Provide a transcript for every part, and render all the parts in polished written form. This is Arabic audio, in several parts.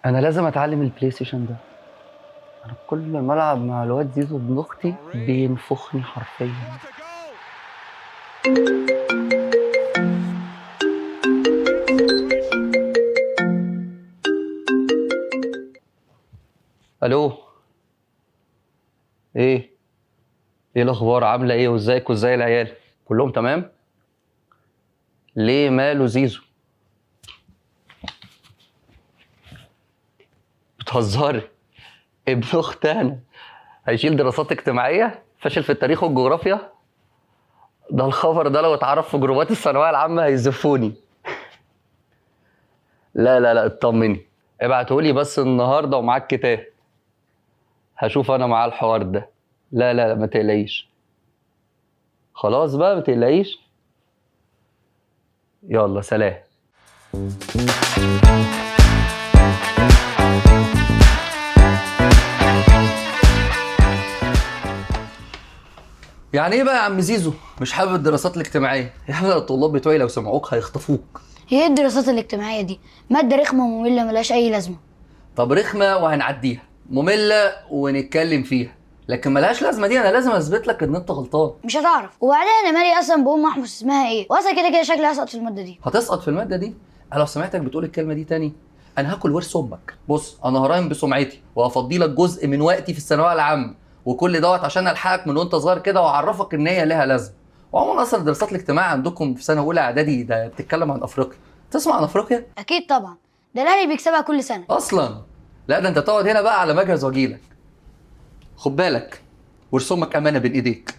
انا لازم اتعلم البلاي ستيشن ده. انا كل ما العب مع الواد زيزو ابن اختي بينفخني حرفيا. الو. ايه ايه الاخبار؟ عامله ايه وازيك وازاي العيال؟ كلهم تمام؟ ليه ماله زيزو؟ بتهزري؟ ابن اخت انا هيشيل دراسات اجتماعيه؟ فاشل في التاريخ والجغرافيا؟ ده الخبر ده لو اتعرف في جروبات الثانويه العامه هيزفوني. لا اطمني، ابعتهولي بس النهارده ومعاك كتاب. هشوف انا معاه الحوار ده. لا ما تقلقيش. خلاص بقى ما تقلقيش. يلا سلام. يعني ايه بقى يا عم زيزو مش حابب الدراسات الاجتماعيه؟ يا احمد الطلاب بتوعي لو سمعوك هيخطفوك. هي الدراسات الاجتماعية دي مادة رخمة ومملة ملهاش أي لازمة. طب رخمه وهنعديها، ممله ونتكلم فيها، لكن ملهاش لازمه دي انا لازم اثبت لك ان انت غلطان. مش هتعرف، وبعدين أنا مالي أصلا بأم أحمس اسمها إيه؟ وأصلا كده كده شكلي هسقط في المادة دي. هتسقط في الماده دي؟ انا لو سمعتك بتقول الكلمه دي تاني انا هاكل ورث امك. بص انا هراهن بسمعتي وهفضي لك جزء من وقتي في الثانويه العامه، وكل دوت عشان الحقك من وانت صغير كده واعرفك ان هي لها لازمه. وعموما اصلا دراسات الاجتماع عندكم في سنه اولى اعدادي ده بتتكلم عن افريقيا. تسمع عن افريقيا؟ أكيد طبعا، ده الأهلي بيكسبها كل سنة. اصلا لا، ده انت تقعد هنا بقى على مجهز واجيلك. خد بالك ورث امك امانه بين ايديك.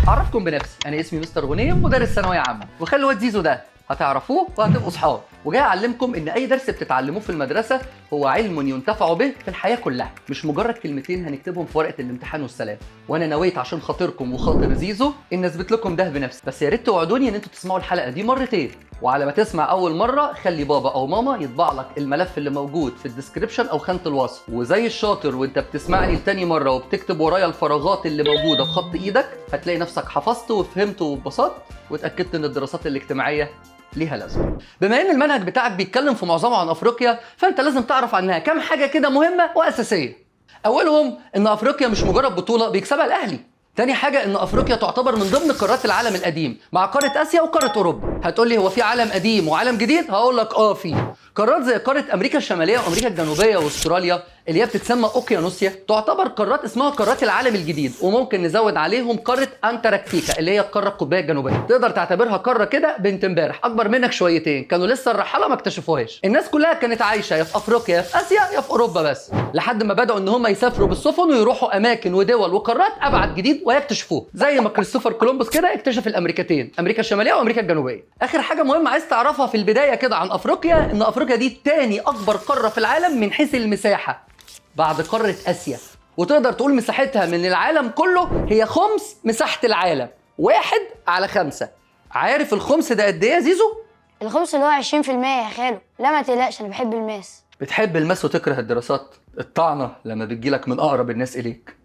اعرفكم بنفسي، انا اسمي مستر غنيم مدرس ثانويه عامه، وخلي الواد زيزو ده هتعرفوه وهتبقوا اصحاب، وجاي اعلمكم ان اي درس بتتعلموه في المدرسه هو علم ينتفع به في الحياه كلها، مش مجرد كلمتين هنكتبهم في ورقه الامتحان والسلام. وانا نويت عشان خاطركم وخاطر زيزو ان اثبت لكم ده بنفسي، بس يا ريت توعدوني ان انتوا تسمعوا الحلقه دي مرتين، وعلى ما تسمع اول مره خلي بابا او ماما يطبع لك الملف اللي موجود في الديسكريبشن او خانه الوصف، وزي الشاطر وانت بتسمعني لتاني مره وبتكتب ورايا الفراغات اللي موجوده في خط ايدك هتلاقي نفسك حفظت وفهمت واتبسطت واتاكدت ان الدراسات الاجتماعيه ليها لازمه. بما ان المنهج بتاعك بيتكلم في معظمه عن افريقيا فانت لازم تعرف عنها كام حاجه كده مهمه واساسيه. اولهم ان افريقيا مش مجرد بطوله بيكسبها الاهلي. تاني حاجة إن أفريقيا تعتبر من ضمن قارات العالم القديم مع قارة آسيا وقارة أوروبا. هتقول لي هو في عالم قديم وعالم جديد؟ هقول لك في قارات زي قارة أمريكا الشمالية وأمريكا الجنوبية وأستراليا اللي هي بتتسمى أوكيانوسيا تعتبر قارات اسمها قارات العالم الجديد، وممكن نزود عليهم قارة أنتاركتيكا اللي هي القارة القطبية الجنوبية. تقدر تعتبرها قارة كده بنت امبارح أكبر منك شويتين، كانوا لسه الرحالة ما اكتشفوهاش. الناس كلها كانت عايشة يا في أفريقيا يا في آسيا يا في أوروبا بس، لحد ما بدأوا إن هم يسافروا بالسفن ويروحوا أماكن ودول وقارات أبعد جديد ويكتشفوه، زي ما كريستوفر كولومبوس كده اكتشف الأمريكتين، أمريكا الشمالية وأمريكا الجنوبية. آخر حاجة مهمة عايز تعرفها في البداية كده عن أفريقيا إن أفريقيا دي تاني أكبر قارة في العالم من حيث المساحة بعد قارة آسيا، وتقدر تقول مساحتها من العالم كله هي خمس مساحة العالم، 1/5. عارف الخمس ده قد إيه يا زيزو؟ الخمس اللي هو 20% يا خالو. لا ما تقلقش، أنا بحب الماس. بتحب الماس وتكره الدراسات؟ الطعنة لما بتجيلك من أقرب الناس إليك.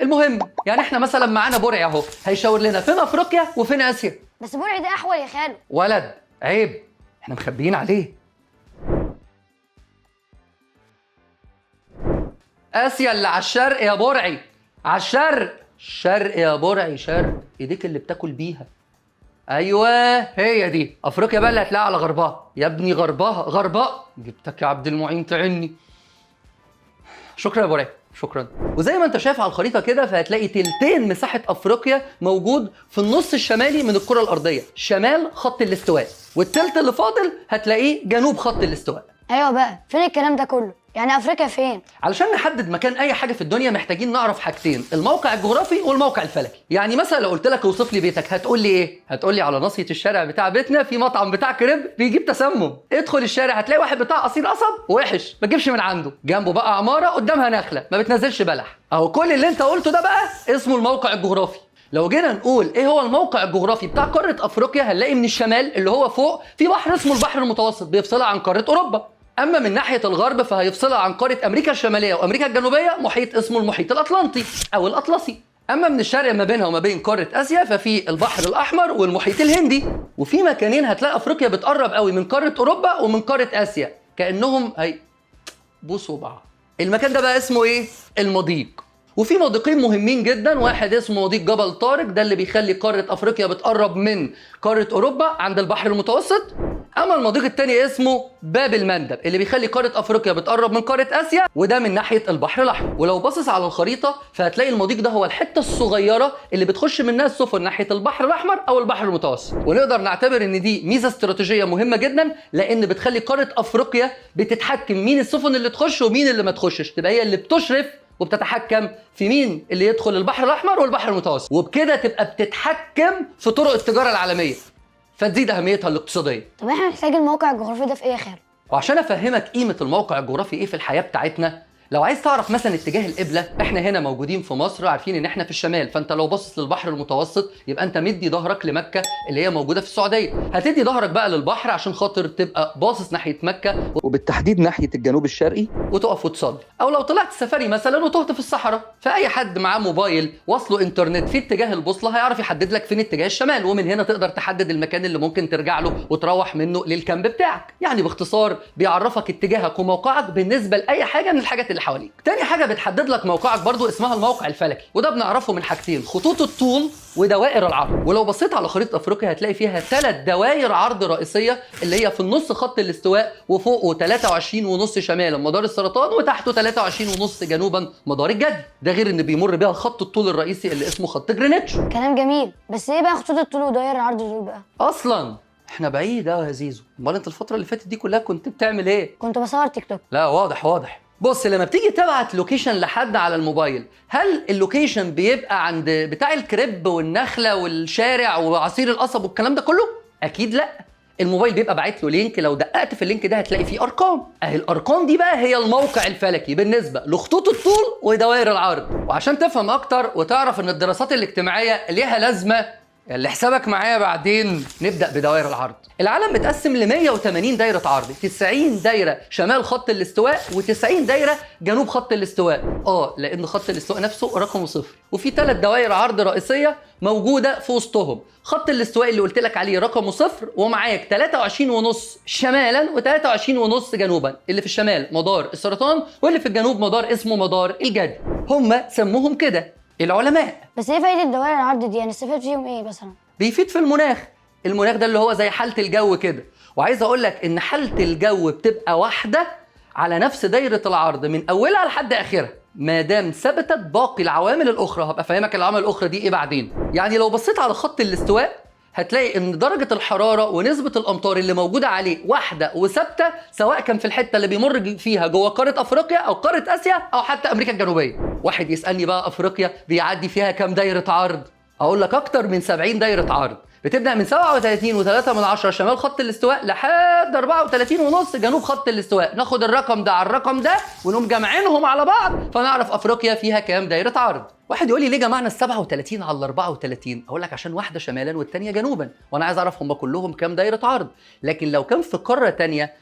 المهم يعني احنا مثلا معانا برعي اهو هيشاور لنا فين أفريقيا وفين آسيا. بس برعي ده أحول يا خالو. ولد عيب، احنا مخبيين عليه. آسيا اللي على الشرق يا برعي، على الشرق. شرق يا برعي، شرق ايديك اللي بتاكل بيها. ايوه هي دي. افريقيا بقى اللي هتلاقيها على غربها يا ابني، غربها جبتك يا عبد المعين تعني. شكرا يا برعي شكرا. وزي ما انت شايف على الخريطه كده فهتلاقي تلتين مساحه افريقيا موجود في النص الشمالي من الكره الارضيه، شمال خط الاستواء، والتلت اللي فاضل هتلاقيه جنوب خط الاستواء. أيوة بقى، فين الكلام ده كله؟ يعني أفريقيا فين؟ علشان نحدد مكان اي حاجه في الدنيا محتاجين نعرف حاجتين، الموقع الجغرافي والموقع الفلكي. يعني مثلا لو قلت لك اوصف لي بيتك هتقول لي ايه؟ هتقول لي على ناصيه الشارع بتاع بيتنا في مطعم بتاع كريب بيجيب تسمم. ادخل الشارع هتلاقي واحد بتاع عصير قصب وحش ما تجيبش من عنده، جنبه بقى عماره قدامها نخله ما بتنزلش بلح. اهو كل اللي انت قلته ده بقى اسمه الموقع الجغرافي. لو جينا نقول ايه هو الموقع الجغرافي بتاع قاره افريقيا هنلاقي من الشمال اللي هو فوق في بحر اسمه البحر المتوسط بيفصلها عن قاره اوروبا، اما من ناحيه الغرب فهيفصلها عن قاره امريكا الشماليه وامريكا الجنوبيه محيط اسمه المحيط الاطلنطي او الاطلسي، اما من الشرق ما بينها وما بين قاره اسيا ففي البحر الاحمر والمحيط الهندي، وفي مكانين هتلاقي افريقيا بتقرب قوي من قاره اوروبا ومن قاره اسيا كانهم بوسوا بعض. المكان ده بقى اسمه ايه؟ المضيق. وفي مضيقين مهمين جدا، واحد اسمه مضيق جبل طارق، ده اللي بيخلي قاره افريقيا بتقرب من قاره اوروبا عند البحر المتوسط. اما المضيق الثاني اسمه باب المندب اللي بيخلي قاره افريقيا بتقرب من قاره اسيا، وده من ناحيه البحر الاحمر. ولو باصص على الخريطه فهتلاقي المضيق ده هو الحته الصغيره اللي بتخش منها السفن ناحيه البحر الاحمر او البحر المتوسط. ونقدر نعتبر ان دي ميزه استراتيجيه مهمه جدا، لان بتخلي قاره افريقيا بتتحكم مين السفن اللي تخش ومين اللي ما تخشش، تبقى هي اللي بتشرف وبتتحكم في مين اللي يدخل البحر الاحمر والبحر المتوسط، وبكده تبقى بتتحكم في طرق التجاره العالميه، فتزيد اهميتها الاقتصاديه. طب احنا محتاج الموقع الجغرافي ده في ايه يا خالد؟ وعشان افهمك قيمه الموقع الجغرافي ايه في الحياه بتاعتنا، لو عايز تعرف مثلا اتجاه القبله، احنا هنا موجودين في مصر عارفين ان احنا في الشمال، فانت لو باصص للبحر المتوسط يبقى انت مدي ظهرك لمكه اللي هي موجوده في السعوديه، هتدي ظهرك بقى للبحر عشان خاطر تبقى باصص ناحيه مكه وبالتحديد ناحيه الجنوب الشرقي وتقف وتصلي. او لو طلعت سفاري مثلا وتهت في الصحراء، فاي حد معاه موبايل واصله انترنت في اتجاه البوصله هيعرف يحدد لك فين اتجاه الشمال، ومن هنا تقدر تحدد المكان اللي ممكن ترجع له وتروح منه للكامب بتاعك. يعني باختصار بيعرفك اتجاهك وموقعك بالنسبه لاي حاجه من الحاجات اللي حواليك. تاني حاجه بتحدد لك موقعك برضو اسمها الموقع الفلكي، وده بنعرفه من حاجتين: خطوط الطول ودوائر العرض. ولو بصيت على خريطه افريقيا هتلاقي فيها 3 دوائر عرض رئيسيه، اللي هي في النص خط الاستواء، وفوقه 23.5 شمالا مدار السرطان، وتحته 23.5 جنوبا مدار الجدي. ده غير ان بيمر بيها خط الطول الرئيسي اللي اسمه خط جرينتش. كلام جميل، بس ايه بقى خطوط الطول ودوائر العرض دول بقى؟ اصلا احنا بعيد قوي يا زيزو. امال انت الفتره اللي فاتت دي كلها كنت بتعمل ايه؟ كنت بصور تيك توك. لا واضح. بص، لما بتيجي تبعت لوكيشن لحد على الموبايل، هل اللوكيشن بيبقى عند بتاع الكريب والنخله والشارع وعصير القصب والكلام ده كله؟ اكيد لا. الموبايل بيبقى باعت له لينك، لو دققت في اللينك ده هتلاقي فيه ارقام. اهي الارقام دي بقى هي الموقع الفلكي بالنسبه لخطوط الطول ودوائر العرض. وعشان تفهم اكتر وتعرف ان الدراسات الاجتماعيه ليها لازمه اللي حسابك معايا بعدين، نبدأ بدوائر العرض. العالم متقسم ل 180 دايرة عرض، 90 دايرة شمال خط الاستواء و90 دايرة جنوب خط الاستواء. لأن خط الاستواء نفسه رقمه 0، وفي 3 دوائر عرض رئيسية موجودة في وسطهم. خط الاستواء اللي قلت لك عليه رقمه 0، ومعاك 23.5 شمالا و23.5 جنوبا. اللي في الشمال مدار السرطان، واللي في الجنوب مدار اسمه مدار الجدي. هم سموهم كده العلماء. بس ايه فايده دوائر العرض دي؟ يعني استفدت فيهم ايه مثلا؟ بيفيد في المناخ. المناخ ده اللي هو زي حالة الجو كده، وعايز اقول لك ان حالة الجو بتبقى واحدة على نفس دايرة العرض من اولها لحد اخرها، ما دام ثبتت باقي العوامل الاخرى. هبقى فاهمك العوامل الاخرى دي ايه بعدين. يعني لو بصيت على خط الاستواء هتلاقي ان درجة الحرارة ونسبة الامطار اللي موجودة عليه واحدة وثابتة، سواء كان في الحتة اللي بيمر فيها جوه قارة افريقيا او قارة اسيا او حتى امريكا الجنوبية. واحد يسألني بقى افريقيا بيعدي فيها كام دايرة عرض؟ اقول لك اكتر من 70 دايرة عرض، بتبدأ من 37.3 شمال خط الاستواء لحد 34.5 جنوب خط الاستواء. ناخد الرقم ده على الرقم ده ونقوم جمعينهم على بعض فنعرف افريقيا فيها كام دايرة عرض. واحد يقول لي ليه جمعنا ال 37 على ال 34؟ اقول لك عشان واحدة شمالا والثانية جنوبا، وانا عايز اعرف هم كلهم كام دايرة عرض. لكن لو كان في قارة ثانية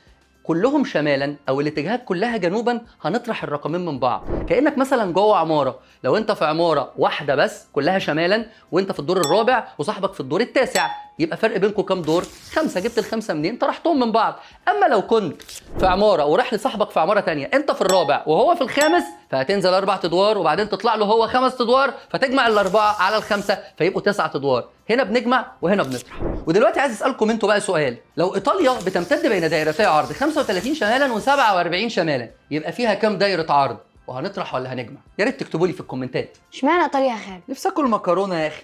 كلهم شمالا او الاتجاهات كلها جنوبا، هنطرح الرقمين من بعض. كانك مثلا جوه عماره، لو انت في عماره واحده بس كلها شمالا وانت في الدور الرابع وصاحبك في الدور التاسع، يبقى فرق بينكم كام دور؟ 5. جبت ال5 منين؟ طرحتهم من بعض. اما لو كنت في عماره وراح لصاحبك في عماره ثانيه، انت في الرابع وهو في الخامس، فهتنزل 4 ادوار وبعدين تطلع له هو 5 ادوار، فتجمع ال4 على ال5 فيبقوا 9 ادوار. هنا بنجمع وهنا بنطرح. ودلوقتي عايز اسالكم انتوا بقى سؤال: لو ايطاليا بتمتد بين دايرتي عرض 35 شمالا و47 شمالا، يبقى فيها كام دايره عرض؟ وهنطرح ولا هنجمع؟ يا ريت تكتبوا لي في الكومنتات. اشمعنى ايطاليا يا خالد؟ نفسي اكل مكرونه يا اخي.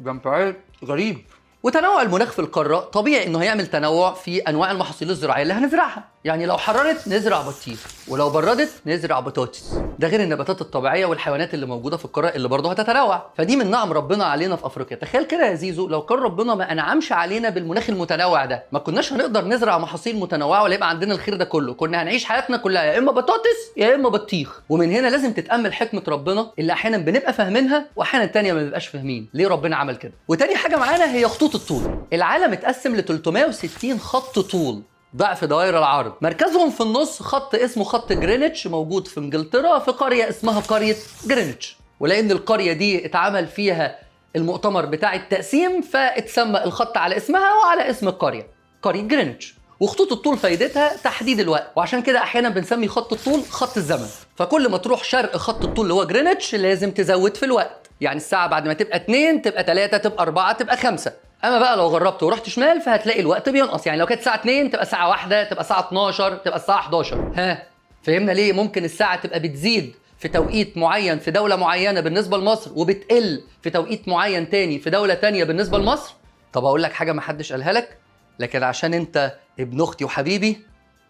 جنب غريب. وتنوع المناخ في القاره طبيعي انه هيعمل تنوع في انواع المحاصيل الزراعيه اللي هنزرعها. يعني لو حررت نزرع بطيخ، ولو بردت نزرع بطاطس. ده غير النباتات الطبيعيه والحيوانات اللي موجوده في القاره اللي برضه هتتنوع. فدي من نعم ربنا علينا في افريقيا. تخيل كده يا زيزو، لو كان ربنا ما انعمش علينا بالمناخ المتنوع ده، ما كناش هنقدر نزرع محاصيل متنوعه ولا يبقى عندنا الخير ده كله. كنا هنعيش حياتنا كلها يا اما بطاطس يا اما بطيخ. ومن هنا لازم تتامل حكمه ربنا اللي احيانا بنبقى فاهمينها واحيانا تانية ما بنبقاش فاهمين ليه ربنا عمل كده. وتاني حاجه معانا هي خطوط الطول. العالم اتقسم ل 360 خط طول ضعف دوائر العرض، مركزهم في النص خط اسمه خط جرينتش موجود في انجلترا في قريه اسمها قريه جرينتش. ولان القريه دي اتعمل فيها المؤتمر بتاع التقسيم فاتسمى الخط على اسمها وعلى اسم القريه، قريه جرينتش. وخطوط الطول فايدتها تحديد الوقت، وعشان كده احيانا بنسمي خط الطول خط الزمن. فكل ما تروح شرق خط الطول اللي هو جرينتش لازم تزود في الوقت، يعني الساعه بعد ما تبقى 2 تبقى 3 تبقى 4 تبقى 5. اما بقى لو غربت ورحت شمال فهتلاقي الوقت بينقص، يعني لو كانت الساعه 2 تبقى الساعه 1 تبقى الساعه 12 تبقى الساعه 11. ها فهمنا ليه ممكن الساعه تبقى بتزيد في توقيت معين في دولة معينة بالنسبة لمصر وبتقل في توقيت معين تاني في دولة تانية بالنسبة لمصر؟ طب أقول لك حاجة محدش قالها لك، لكن عشان أنت ابن أختي وحبيبي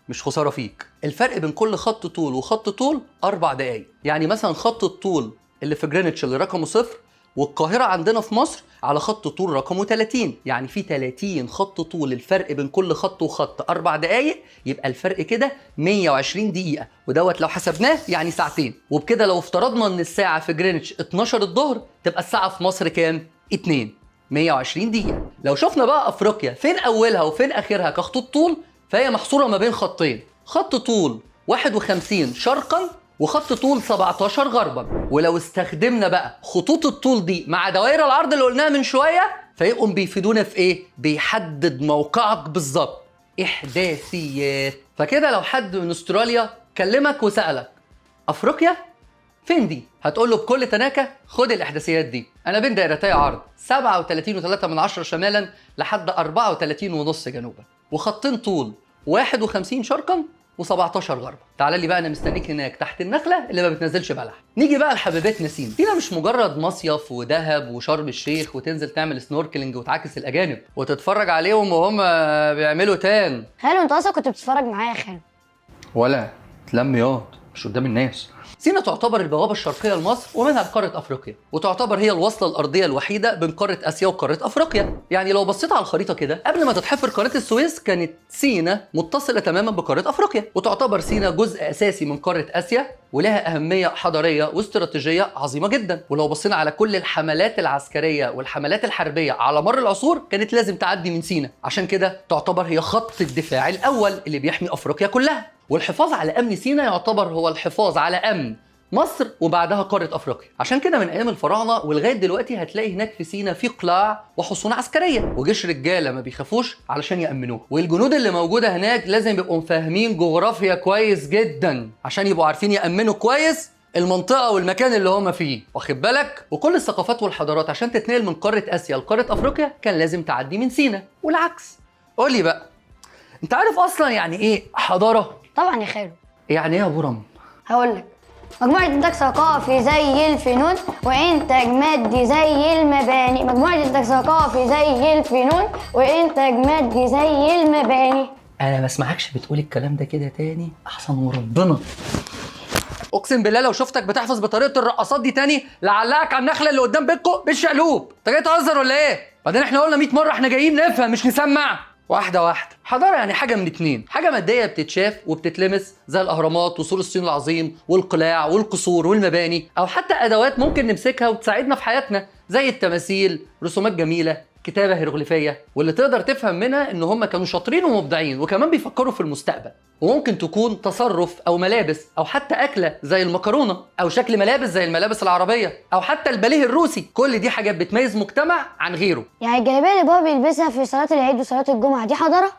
مش خسارة فيك. الفرق بين كل خط طول وخط طول 4 دقايق. يعني مثلا خط الطول اللي في جرينتش اللي رقمه 0 والقاهرة عندنا في مصر على خط طول رقمه 30، يعني في 30 خط طول. الفرق بين كل خط وخط 4 دقايق، يبقى الفرق كده 120 دقيقة، ودوت لو حسبناه يعني ساعتين. وبكده لو افترضنا ان الساعة في جرينتش 12 الظهر تبقى الساعة في مصر كام؟ 2. 120 دقيقة. لو شفنا بقى افريقيا فين اولها وفين اخرها كخطوط طول، فهي محصورة ما بين خطين، خط طول 51 شرقا وخط طول 17 غربا. ولو استخدمنا بقى خطوط الطول دي مع دوائر العرض اللي قلناها من شويه فيبقوا بيفيدونا في ايه؟ بيحدد موقعك بالظبط، احداثيات. فكده لو حد من استراليا كلمك وسالك افريقيا فين دي؟ هتقول له بكل تناكه خد الاحداثيات دي، انا بين دائرتي عرض 37.3 شمالا لحد 34.5 جنوبا، وخطين طول 51 شرقا و17 غربا. تعالى لي بقى انا مستنيك هناك تحت النخله اللي ما بتنزلش بلح. نيجي بقى لحبيبتنا سينا. سينا مش مجرد مصيف ودهب وشرم الشيخ وتنزل تعمل سنوركلينج وتعاكس الاجانب وتتفرج عليهم وهم بيعملوا تان. خالو انت اصلا كنت بتتفرج معايا يا خالو؟ ولا تلم ياض مش قدام الناس. سينا تعتبر البوابة الشرقية لمصر ومنها لقارة أفريقيا، وتعتبر هي الوصلة الأرضية الوحيدة بين قارة آسيا وقارة أفريقيا. يعني لو بصيت على الخريطة كده قبل ما تتحفر قناة السويس كانت سينا متصلة تماما بقارة أفريقيا، وتعتبر سينا جزء أساسي من قارة آسيا ولها أهمية حضارية واستراتيجية عظيمة جدا. ولو بصينا على كل الحملات العسكرية والحملات الحربية على مر العصور كانت لازم تعدي من سينا، عشان كده تعتبر هي خط الدفاع الأول اللي بيحمي أفريقيا كلها. والحفاظ على أمن سينا يعتبر هو الحفاظ على أمن مصر وبعدها قارة أفريقيا. عشان كده من أيام الفراعنة ولغاية دلوقتي هتلاقي هناك في سينا في قلاع وحصون عسكرية وجيش رجالة ما بيخافوش علشان يأمنوه. والجنود اللي موجودة هناك لازم يبقوا فاهمين جغرافيا كويس جدا عشان يبقوا عارفين يأمنوا كويس المنطقة والمكان اللي هم فيه، واخد بالك؟ وكل الثقافات والحضارات عشان تتنقل من قارة آسيا لقارة أفريقيا كان لازم تعدي من سينا والعكس. قول لي بقى، أنت عارف أصلا يعني إيه حضارة؟ طبعا يا خالو. يعني إيه يا أبو رم؟ هقول لك، مجموعة إنتاج ثقافي زي الفنون وإنتاج مادي زي المباني. مجموعة إنتاج ثقافي زي الفنون وإنتاج مادي زي المباني. أنا ما اسمعكش بتقول الكلام ده كده تاني أحسن وربنا. أقسم بالله لو شفتك بتحفظ بطريقة الرقصات دي تاني لعلقك على النخلة اللي قدام بيتكم بالشقلوب. أنت جاي تهزر ولا إيه؟ بعدين إحنا قلنا 100 مرة إحنا جايين نفهم مش نسمع. واحدة واحدة. حضارة يعني حاجة من اتنين، حاجة مادية بتتشاف وبتتلمس زي الأهرامات وسور الصين العظيم والقلاع والقصور والمباني، أو حتى أدوات ممكن نمسكها وتساعدنا في حياتنا زي التماثيل، رسومات جميلة، كتابة هيروغليفية، واللي تقدر تفهم منها إن هم كانوا شاطرين ومبدعين وكمان بيفكروا في المستقبل. وممكن تكون تصرف أو ملابس أو حتى أكلة زي المكرونة، أو شكل ملابس زي الملابس العربية، أو حتى الباليه الروسي. كل دي حاجات بتميز مجتمع عن غيره. يعني الجلابية اللي بابا بيلبسها في صلاة العيد وصلاة الجمعة دي حضارة؟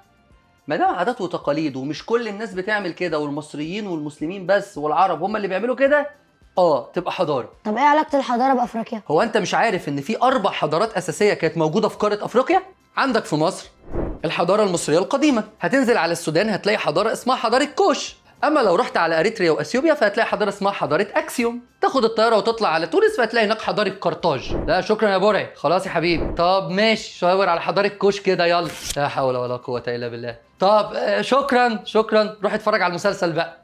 ما دام عادات وتقاليد ومش كل الناس بتعمل كده، والمصريين والمسلمين بس والعرب هم اللي بيعملوا كده، تبقى حضارة. طب ايه علاقة الحضارة بأفريقيا؟ هو انت مش عارف ان في 4 حضارات اساسية كانت موجودة في قارة افريقيا؟ عندك في مصر الحضارة المصرية القديمة، هتنزل على السودان هتلاقي حضارة اسمها حضارة كوش، اما لو رحت على اريتريا واثيوبيا فهتلاقي حضارة اسمها حضارة اكسيوم، تاخد الطيارة وتطلع على تونس فهتلاقي هناك حضارة قرطاج. لا شكرا يا برعي، خلاص يا حبيبي. طب ماشي، شاور على حضارة كوش كده يلا. لا حول ولا قوة الا بالله. طب شكرا، روح اتفرج على المسلسل بقى.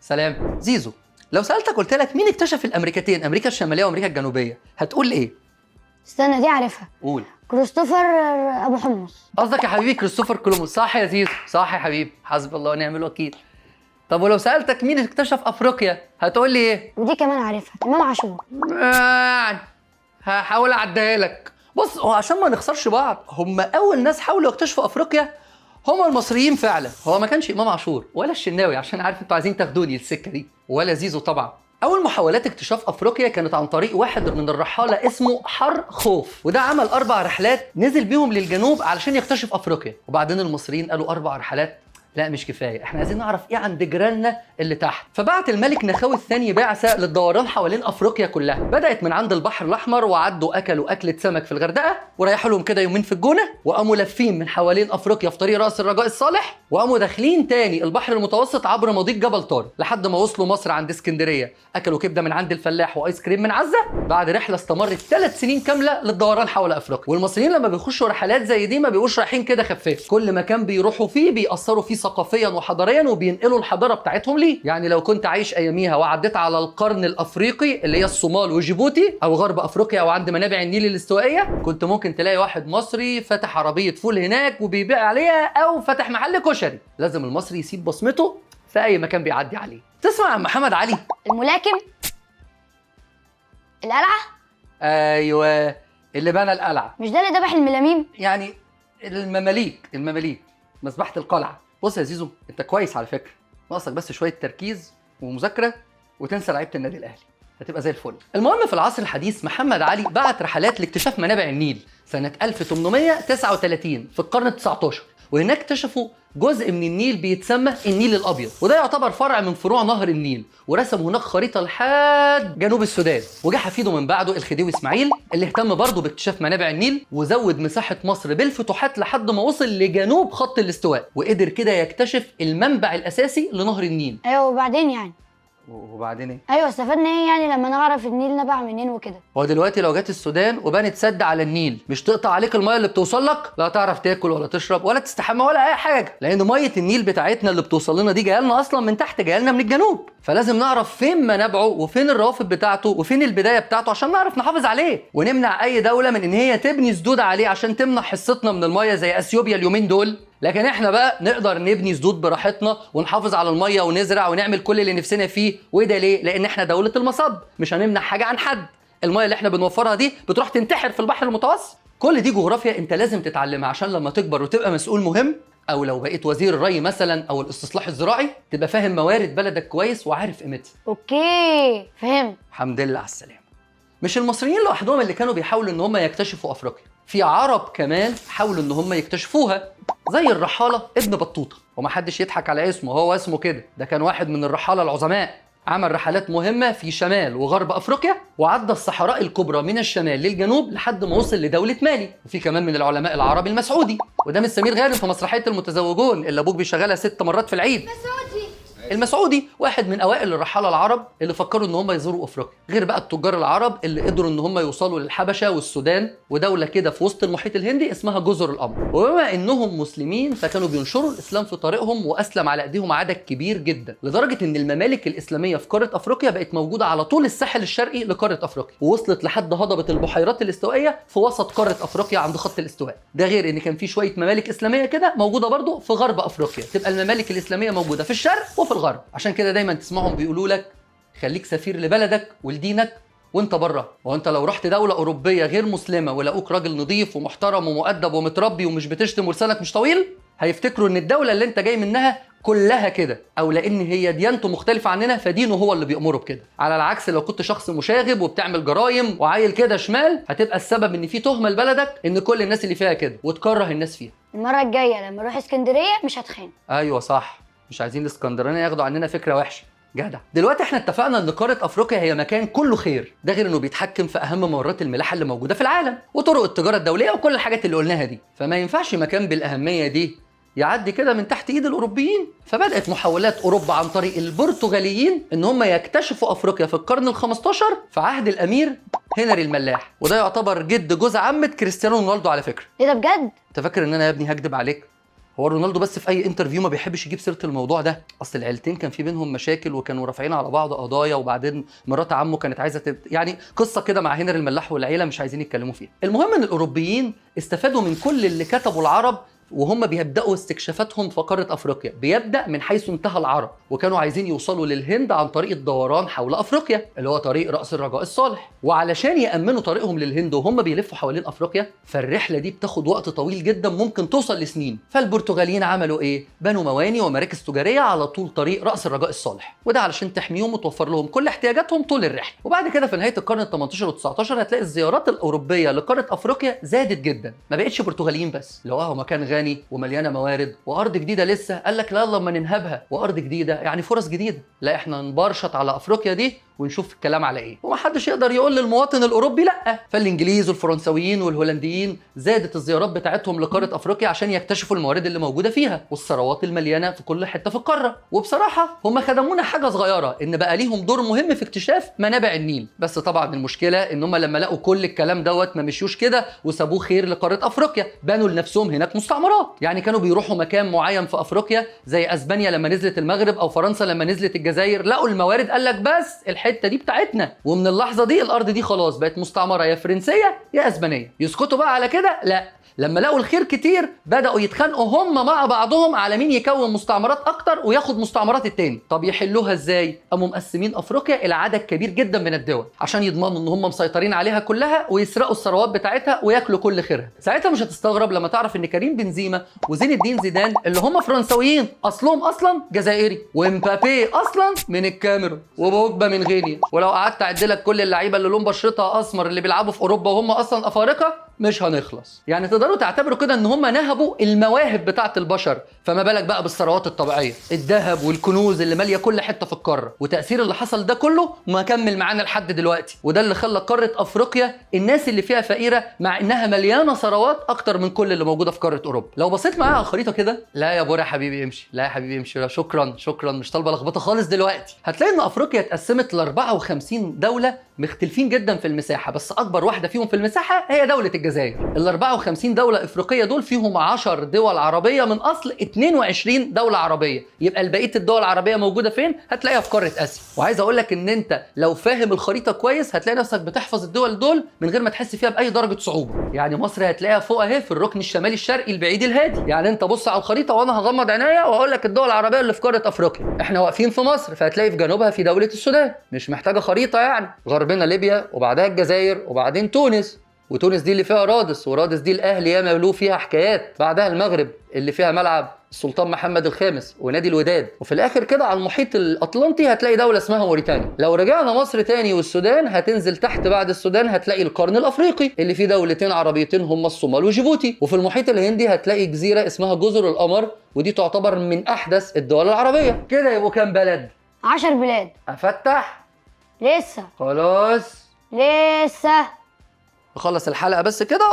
سلام. زيزو، لو سألتك قلت لك مين اكتشف الامريكتين، امريكا الشمالية وامريكا الجنوبية، هتقول ايه؟ استنى دي عارفها. قول. كريستوفر ابو حمص. قصدك يا حبيبي كريستوفر كولومبوس. صح يا زيزو، صح يا حبيبي، حسبي الله ونعم الوكيل. طب ولو سألتك مين اكتشف افريقيا هتقول لي ايه؟ ودي كمان عارفها، امام عاشور. هحاول اعديها لك. بص، هو عشان ما نخسرش بعض، هم اول ناس حاولوا يكتشفوا افريقيا هم المصريين فعلا. هو ما كانش امام عاشور ولا الشناوي، عشان عارف انتوا عايزين تاخدوني السكه دي، ولا زيزو طبعا. اول محاولات اكتشاف افريقيا كانت عن طريق واحد من الرحاله اسمه حر خوف، وده عمل 4 رحلات نزل بيهم للجنوب علشان يكتشف افريقيا. وبعدين المصريين قالوا 4 رحلات لا مش كفايه، احنا عايزين نعرف ايه عند جيراننا اللي تحت. فبعت الملك نخاوي الثاني بعثه للدوران حوالين افريقيا كلها، بدات من عند البحر الاحمر وعدوا اكلوا اكله سمك في الغردقه، وريحوا لهم كده يومين في الجونه، وقاموا لافين من حوالين افريقيا في طريق راس الرجاء الصالح، وقاموا داخلين تاني البحر المتوسط عبر مضيق جبل طارق لحد ما وصلوا مصر عند اسكندريه، اكلوا كبده من عند الفلاح وايس كريم من عزه، بعد رحله استمرت 3 سنين كامله للدوران حول افريقيا. والمصريين لما بيخشوا رحلات زي دي ما بيبقوش رايحين كده خفاف، كل مكان بيروحوا فيه بيأثروا فيه ثقافيا وحضاريا وبينقلوا الحضاره بتاعتهم ليه. يعني لو كنت عايش اياميها وعديت على القرن الافريقي اللي هي الصومال وجيبوتي او غرب افريقيا او عند منابع النيل الاستوائيه، كنت ممكن تلاقي واحد مصري فاتح عربيه فول هناك وبيبيع عليها او فاتح محل كشري. لازم المصري يسيب بصمته في اي مكان بيعدي عليه. تسمع عن محمد علي؟ الملاكم، القلعه. ايوه اللي بنى القلعه. مش ده اللي ذبح الملاميم؟ يعني المماليك مذبحه القلعه. بص يا زيزو، انت كويس على فكره، ناقصك بس شويه تركيز ومذاكره وتنسى لعيبه النادي الاهلي، هتبقى زي الفل. المهم في العصر الحديث محمد علي بعت رحلات لاكتشاف منابع النيل سنه 1839 في القرن ال19، وهناك اكتشفوا جزء من النيل بيتسمى النيل الابيض، وده يعتبر فرع من فروع نهر النيل، ورسم هناك خريطه لحد جنوب السودان. وجه حفيده من بعده الخديوي اسماعيل اللي اهتم برضه باكتشاف منابع النيل وزود مساحه مصر بالفتوحات لحد ما وصل لجنوب خط الاستواء، وقدر كده يكتشف المنبع الاساسي لنهر النيل. ايوه وبعدين يعني وبعدين ايه؟ ايوه استفدنا ايه يعني لما نعرف النيل نبع منين وكده؟ هو دلوقتي لو جت السودان وبنت سد على النيل مش تقطع عليك الميه اللي بتوصل لك؟ لا تعرف تاكل ولا تشرب ولا تستحمى ولا اي حاجه، لان ميه النيل بتاعتنا اللي بتوصل لنا دي جايه لنا اصلا من تحت، جايه لنا من الجنوب، فلازم نعرف فين منابعه وفين الروافد بتاعته وفين البدايه بتاعته عشان نعرف نحافظ عليه، ونمنع اي دوله من ان هي تبني سدود عليه عشان تمنع حصتنا من الميه زي اثيوبيا اليومين دول. لكن احنا بقى نقدر نبني سدود براحتنا ونحافظ على الميه ونزرع ونعمل كل اللي نفسنا فيه. وده ليه؟ لان احنا دوله المصب، مش هنمنع حاجه عن حد. الميه اللي احنا بنوفرها دي بتروح تنتحر في البحر المتوسط. كل دي جغرافيا انت لازم تتعلمها عشان لما تكبر وتبقى مسؤول مهم، او لو بقيت وزير الري مثلا او الاستصلاح الزراعي، تبقى فاهم موارد بلدك كويس وعارف قيمتها. اوكي فهمت. الحمد لله على السلامه. مش المصريين لوحدهم اللي كانوا بيحاولوا ان هم يكتشفوا افريقيا، في عرب كمان حاولوا ان هم يكتشفوها، زي الرحاله ابن بطوطه، ومحدش يضحك على اسمه، هو اسمه كده، ده كان واحد من الرحاله العظماء، عمل رحلات مهمه في شمال وغرب افريقيا، وعدى الصحراء الكبرى من الشمال للجنوب لحد ما وصل لدوله مالي. وفي كمان من العلماء العرب المسعودي، وده من سمير غانم في مسرحيه المتزوجون اللي ابوك بيشغلها 6 مرات في العيد. المسعودي واحد من اوائل الرحاله العرب اللي فكروا ان هم يزوروا افريقيا، غير بقى التجار العرب اللي قدروا ان هم يوصلوا للحبشه والسودان ودوله كده في وسط المحيط الهندي اسمها جزر القمر. وبما انهم مسلمين فكانوا بينشروا الاسلام في طريقهم، واسلم على ايديهم عدد كبير جدا، لدرجه ان الممالك الاسلاميه في قاره افريقيا بقت موجوده على طول الساحل الشرقي لقاره افريقيا، ووصلت لحد هضبه البحيرات الاستوائيه في وسط قاره افريقيا عند خط الاستواء. ده غير ان كان في شويه ممالك اسلاميه كده موجوده برضو في غرب افريقيا، تبقى الممالك الاسلاميه موجوده في الشرق وفي الغرب. عشان كده دايما تسمعهم بيقولوا لك خليك سفير لبلدك ولدينك وانت بره. وانت لو رحت دوله اوروبيه غير مسلمه ولقوك راجل نظيف ومحترم ومؤدب ومتربي ومش بتشتم ولسانك مش طويل، هيفتكروا ان الدوله اللي انت جاي منها كلها كده، او لان هي ديانته مختلفه عننا فدينه هو اللي بيأمره بكده. على العكس لو كنت شخص مشاغب وبتعمل جرايم وعايل كده شمال، هتبقى السبب ان في تهمه لبلدك ان كل الناس اللي فيها كده وتكره الناس فيها. المره الجايه لما اروح اسكندريه مش هتخان. ايوه صح، مش عايزين الاسكندرانيه ياخدوا عننا فكره وحشه. جدع. دلوقتي احنا اتفقنا ان قاره افريقيا هي مكان كله خير، ده غير انه بيتحكم في اهم ممرات الملاحه اللي موجوده في العالم وطرق التجاره الدوليه وكل الحاجات اللي قلناها دي، فما ينفعش مكان بالاهميه دي يعدي كده من تحت ايد الاوروبيين. فبدات محاولات اوروبا عن طريق البرتغاليين ان هم يكتشفوا افريقيا في القرن ال15 في عهد الامير هنري الملاح، وده يعتبر جد جوز عمه كريستيانو رونالدو على فكره. ايه ده بجد؟ انت فاكر ان انا يا ابني هكدب عليك؟ هو رونالدو بس في اي انترفيو ما بيحبش يجيب سيره الموضوع ده، اصل العيلتين كان في بينهم مشاكل وكانوا رافعين على بعض قضايا، وبعدين مرات عمه كانت عايزه يعني قصه كده مع هنري الملاح والعيله مش عايزين يتكلموا فيها. المهم ان الاوروبيين استفادوا من كل اللي كتبوا العرب وهم بيبداوا استكشافاتهم في قاره افريقيا بيبدا من حيث انتهى العرب، وكانوا عايزين يوصلوا للهند عن طريق الدوران حول افريقيا اللي هو طريق راس الرجاء الصالح. وعلشان يامنوا طريقهم للهند وهم بيلفوا حوالين افريقيا، فالرحله دي بتاخد وقت طويل جدا ممكن توصل لسنين. فالبرتغاليين عملوا ايه؟ بنوا مواني ومراكز تجاريه على طول طريق راس الرجاء الصالح، وده علشان تحميهم وتوفر لهم كل احتياجاتهم طول الرحله. وبعد كده في نهايه القرن ال 18 و 19 هتلاقي الزيارات الاوروبيه لقاره افريقيا زادت جدا، ما بقتش برتغاليين بس، لو هو مكان غني ومليانه موارد وارض جديده لسه، قال لك لا يلا اما ننهبها، وارض جديده يعني فرص جديده، لا احنا نبرشط على افريقيا دي ونشوف الكلام على ايه. ومحدش يقدر يقول للمواطن الاوروبي لا. فالانجليز والفرنساويين والهولنديين زادت الزيارات بتاعتهم لقاره افريقيا عشان يكتشفوا الموارد اللي موجوده فيها والثروات المليانه في كل حته في القاره. وبصراحه هم خدمونا حاجه صغيره، ان بقى ليهم دور مهم في اكتشاف منابع النيل. بس طبعا المشكله ان هم لما لقوا كل الكلام دوت ما مشيوش كده وسابوه خير لقاره افريقيا، بنوا لنفسهم هناك مستعمرات. يعني كانوا بيروحوا مكان معين في افريقيا زي اسبانيا لما نزلت المغرب او فرنسا لما نزلت الجزائر، لقوا الموارد قال لك بس الحته دي بتاعتنا، ومن اللحظه دي الارض دي خلاص بقت مستعمره يا فرنسيه يا اسبانيه. يسكتوا بقى على كده؟ لا، لما لقوا الخير كتير بدأوا يتخانقوا هم مع بعضهم على مين يكون مستعمرات أكتر وياخد مستعمرات التاني. طب يحلوها إزاي؟ قاموا مقسمين أفريقيا إلى عدد كبير جدا من الدول عشان يضمنوا إن هم مسيطرين عليها كلها ويسرقوا الثروات بتاعتها وياكلوا كل خيرها. ساعتها مش هتستغرب لما تعرف إن كريم بنزيما وزين الدين زيدان اللي هم فرنسويين أصلهم أصلا جزائري، ومبابي أصلا من الكاميرون، وبوجبا من غينيا. ولو قعدت أعد لك كل اللعيبة اللي لون بشرتها أسمر اللي بيلعبوا في أوروبا وهم أصلا أفارقة مش هنخلص. يعني تقدروا تعتبروا كده ان هم نهبوا المواهب بتاعه البشر، فما بالك بقى بالثروات الطبيعيه، الذهب والكنوز اللي ماليه كل حته في القاره. وتاثير اللي حصل ده كله مكمل معانا لحد دلوقتي، وده اللي خلى قاره افريقيا الناس اللي فيها فقيره مع انها مليانه ثروات اكتر من كل اللي موجوده في قاره اوروبا. لو بصيت معايا على الخريطه كده، لا يا بورا حبيبي امشي، لا يا حبيبي امشي، لا شكرا مش طالبه لخبطه خالص دلوقتي. هتلاقي ان افريقيا اتقسمت ل 54 دوله مختلفين جدا في المساحه، بس اكبر واحده فيهم في المساحه هي دوله الجزائر. ال 54 دوله افريقيه دول فيهم 10 دول عربيه من اصل 22 دوله عربيه، يبقى بقيه الدول العربيه موجوده فين؟ هتلاقيها في قاره اسيا. وعايز اقول لك ان انت لو فاهم الخريطه كويس هتلاقي نفسك بتحفظ الدول دول من غير ما تحس فيها باي درجه صعوبه. يعني مصر هتلاقيها فوق اهي في الركن الشمالي الشرقي البعيد الهادي. يعني انت بص على الخريطه وانا هغمض عينيا واقول لك الدول العربيه اللي في قاره افريقيا. احنا واقفين في مصر، فهتلاقي في جنوبها في دوله السودان، مش محتاجه خريطه يعني. غربنا ليبيا، وبعدها الجزائر، وبعدين تونس، وتونس دي اللي فيها رادس، ورادس دي الاهلي ياما له فيها حكايات. بعدها المغرب اللي فيها ملعب السلطان محمد الخامس ونادي الوداد. وفي الاخر كده على المحيط الاطلنطي هتلاقي دوله اسمها موريتانيا. لو رجعنا مصر تاني والسودان، هتنزل تحت بعد السودان هتلاقي القرن الافريقي اللي فيه دولتين عربيتين هما الصومال وجيبوتي. وفي المحيط الهندي هتلاقي جزيره اسمها جزر القمر، ودي تعتبر من احدث الدول العربية. كده يبقوا كام بلد؟ 10 بلاد. افتح لسه خلاص، لسه نخلص الحلقه بس كده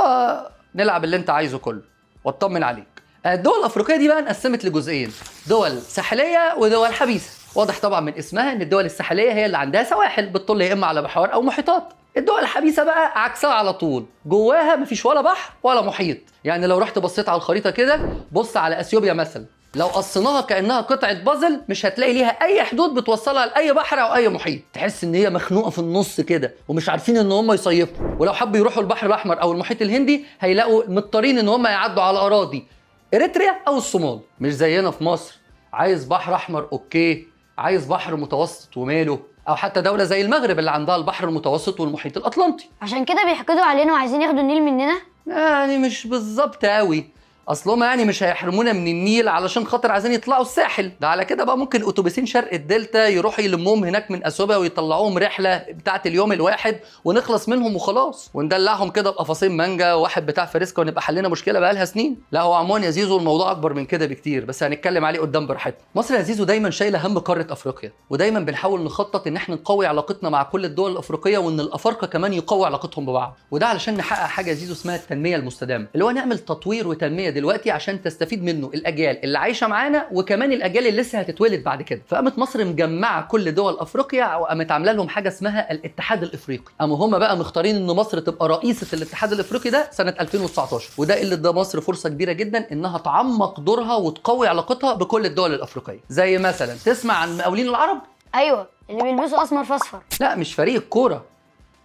نلعب اللي انت عايزه كله واطمن عليك. الدول الافريقيه دي بقى انقسمت لجزئين، دول ساحليه ودول حبيسه. واضح طبعا من اسمها ان الدول الساحليه هي اللي عندها سواحل بتطل يا اما على بحار او محيطات. الدول الحبيسه بقى عكسها على طول، جواها مفيش ولا بحر ولا محيط. يعني لو رحت بصيت على الخريطه كده، بص على اثيوبيا مثلا، لو قصيناها كانها قطعه بازل مش هتلاقي ليها اي حدود بتوصلها لاي بحر او اي محيط. تحس ان هي مخنوقه في النص كده ومش عارفين ان هم يصيفوا. ولو حبوا يروحوا البحر الاحمر او المحيط الهندي هيلاقوا مضطرين ان هم يعدوا على اراضي اريتريا او الصومال. مش زينا في مصر، عايز بحر احمر اوكي، عايز بحر متوسط وماله، او حتى دوله زي المغرب اللي عندها البحر المتوسط والمحيط الاطلنطي. عشان كده بيحقدوا علينا وعايزين ياخدوا النيل مننا. يعني مش بالظبط قوي، اصلهم يعني مش هيحرمونا من النيل علشان خاطر عايزين يطلعوا الساحل ده. على كده بقى ممكن اتوبيسين شرق الدلتا يروحوا يلموهم هناك من اثيوبيا ويطلعوهم رحله بتاعه اليوم الواحد ونخلص منهم وخلاص، وندلعهم كده بقفصين مانجا وواحد بتاع فريسكا ونبقى حلينا مشكله بقى لها سنين. لا هو عموما يا زيزو الموضوع اكبر من كده بكتير، بس هنتكلم عليه قدام براحتنا. مصر يا زيزو دايما شايله هم قاره افريقيا، ودايما بنحاول نخطط ان احنا نقوي علاقتنا مع كل الدول الافريقيه وان الافارقه كمان يقوي علاقتهم ببعض. وده علشان نحقق حاجه يا زيزو اسمها التنميه المستدامه، اللي هو نعمل تطوير وتنميه دلوقتي عشان تستفيد منه الاجيال اللي عايشه معانا وكمان الاجيال اللي لسه هتتولد بعد كده. فقامت مصر مجمعه كل دول افريقيا وقامت عامله لهم حاجه اسمها الاتحاد الافريقي. قاموا هم بقى مختارين ان مصر تبقى رئيسه الاتحاد الافريقي ده سنه 2019، وده اللي ادى مصر فرصه كبيره جدا انها تعمق دورها وتقوي علاقتها بكل الدول الافريقيه. زي مثلا تسمع عن مقاولين العرب؟ ايوه، اللي بيلبسوا اسمر في اصفر. لا مش فريق الكوره،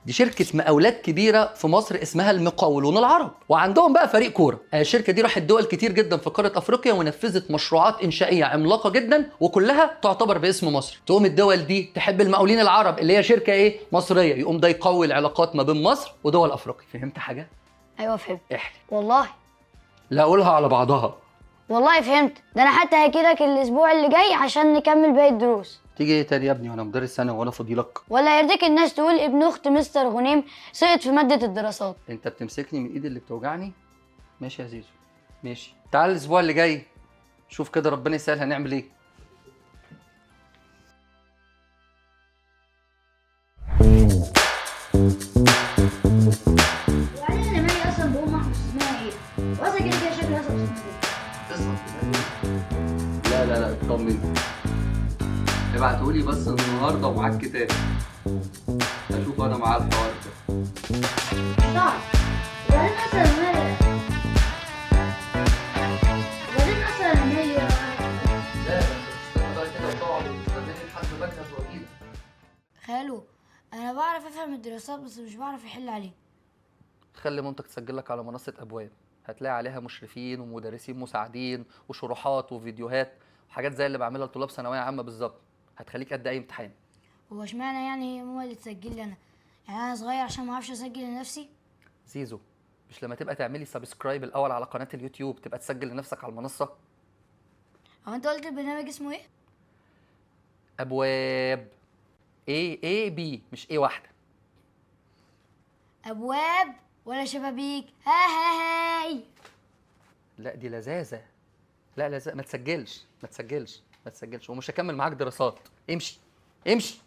دي شركة مقاولات كبيرة في مصر اسمها المقاولون العرب، وعندهم بقى فريق كورة. الشركة دي راحت دول كتير جدا في قارة أفريقيا ونفذت مشروعات إنشائية عملاقة جدا وكلها تعتبر باسم مصر. تقوم الدول دي تحب المقاولين العرب اللي هي شركة إيه؟ مصرية، يقوم ده يقوي العلاقات ما بين مصر ودول أفريقيا. فهمت حاجة؟ ايوه فهمت. احلي. والله لا أقولها على بعضها. والله فهمت. ده انا حتى هجيلك الاسبوع اللي جاي عشان نكمل باقي الدروس. تيجي إيه تاني يا ابني وأنا مدرس ثانوي وأنا فضيلك؟ ولا يرضيك الناس تقول ابن اخت مستر غنيم سقط في ماده الدراسات؟ أنت بتمسكني من إيدي اللي بتوجعني؟ ماشي يا زيزو، ماشي. تعال الأسبوع اللي جاي شوف كده ربنا يسهل هنعمل إيه. وبعدين انا مالي اصلا بقوم احفظ اسمها ايه؟ واصلا كده كده شكلها لا لا لا اطمن، ابعتهولي بس النهارده ومعاك كتاب اشوف انا معاه الحوار ده. صعب. وبعدين اصلا مالي لا لا تستنى بقى كده وتقعد وتستناني لحد ما اجهز واجيلك. خالو، انا بعرف افهم الدراسات بس مش بعرف احل عليه. خلي مامتك تسجل لك على منصه ابواب، هتلاقي عليها مشرفين ومدرسين مساعدين وشروحات وفيديوهات وحاجات زي اللي بعملها لطلاب ثانويه عامه بالظبط، هتخليك قد اي امتحان. هو اشمعنى يعني هي ماما اللي تسجل لي انا؟ يعني انا صغير عشان ما اعرفش اسجل لنفسي؟ زيزو، مش لما تبقى تعملي سبسكرايب الاول على قناه اليوتيوب تبقى تسجل لنفسك على المنصه؟ هو انت قلت البرنامج اسمه ايه؟ ابواب. اي بي مش ايه واحده. ابواب ولا شبابيك؟ ها هاي. لا دي لذاذه. لا ما تسجلش ومش هكمل معاك دراسات. امشي امشي.